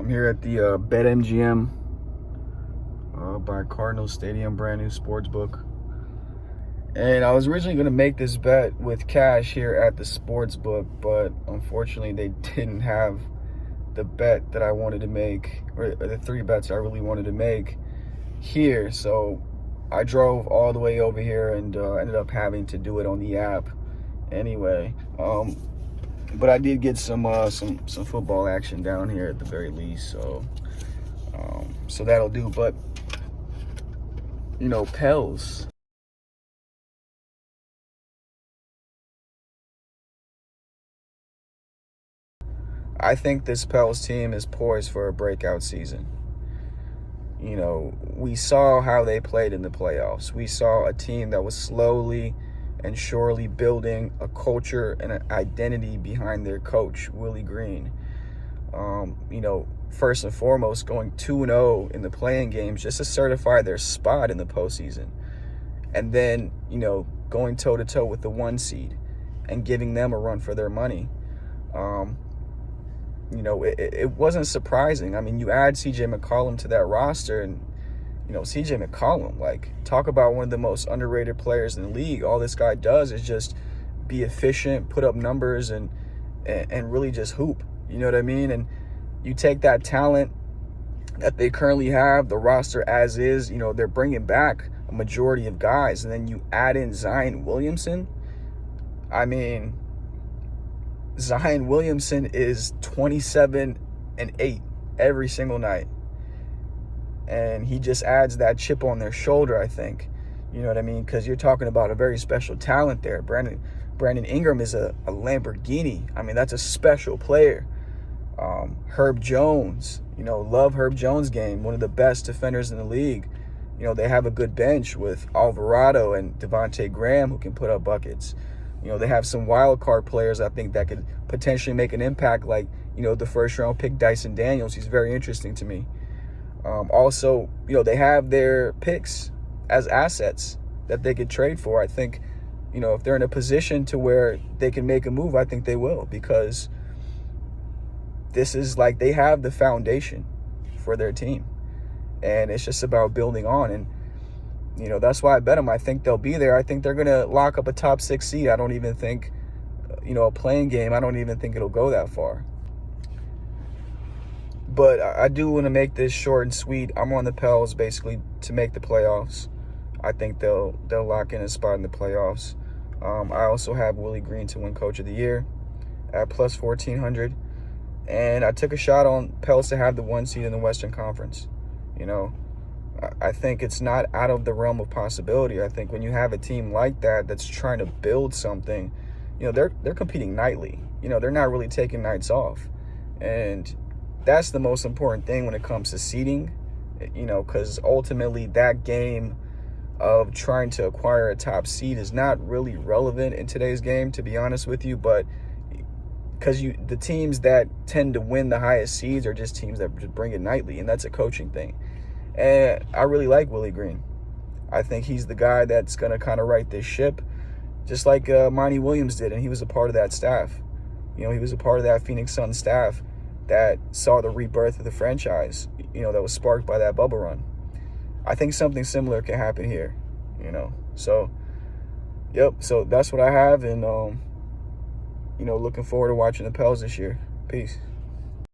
I'm here at the BetMGM by Cardinal Stadium, brand new sports book. And I was originally going to make this bet with cash here at the sports book, but unfortunately they didn't have the bet that I wanted to make, or the three bets I really wanted to make here. So I drove all the way over here and ended up having to do it on the app anyway. But I did get some football action down here at the very least, so that'll do. But Pels. I think this Pels team is poised for a breakout season. We saw how they played in the playoffs. We saw a team that was slowly and surely building a culture and an identity behind their coach, Willie Green. First and foremost, going 2-0 in the playing games just to certify their spot in the postseason. And then, going toe-to-toe with the 1 seed and giving them a run for their money. It wasn't surprising. I mean, you add C.J. McCollum to that roster, and C.J. McCollum, talk about one of the most underrated players in the league. All this guy does is just be efficient, put up numbers, and really just hoop. You know what I mean? And you take that talent that they currently have, the roster as is, they're bringing back a majority of guys, and then you add in Zion Williamson. I mean, Zion Williamson is 27-8 every single night. And he just adds that chip on their shoulder, I think. You know what I mean? Because you're talking about a very special talent there. Brandon Ingram is a Lamborghini. I mean, that's a special player. Herb Jones, love Herb Jones' game. One of the best defenders in the league. They have a good bench with Alvarado and Devontae Graham who can put up buckets. They have some wild card players, I think, that could potentially make an impact, like, the first-round pick Dyson Daniels. He's very interesting to me. Also, they have their picks as assets that they could trade for. I think, if they're in a position to where they can make a move, I think they will, because this is they have the foundation for their team. And it's just about building on. And that's why I bet them. I think they'll be there. I think they're going to lock up a top 6 seed. I don't even think, a playing game, I don't even think it'll go that far. But I do want to make this short and sweet. I'm on the Pels basically to make the playoffs. I think they'll lock in a spot in the playoffs. I also have Willie Green to win Coach of the Year at plus 1,400. And I took a shot on Pels to have the 1 seed in the Western Conference. I think it's not out of the realm of possibility. I think when you have a team like that that's trying to build something, they're competing nightly. They're not really taking nights off. And that's the most important thing when it comes to seeding, because ultimately that game of trying to acquire a top seed is not really relevant in today's game, to be honest with you. But because the teams that tend to win the highest seeds are just teams that just bring it nightly, and that's a coaching thing. And I really like Willie Green. I think he's the guy that's going to kind of right this ship, just like Monty Williams did, and he was a part of that staff. He was a part of that Phoenix Suns staff that saw the rebirth of the franchise, that was sparked by that bubble run. I think something similar can happen here, So, yep, so that's what I have, and, looking forward to watching the Pels this year. Peace.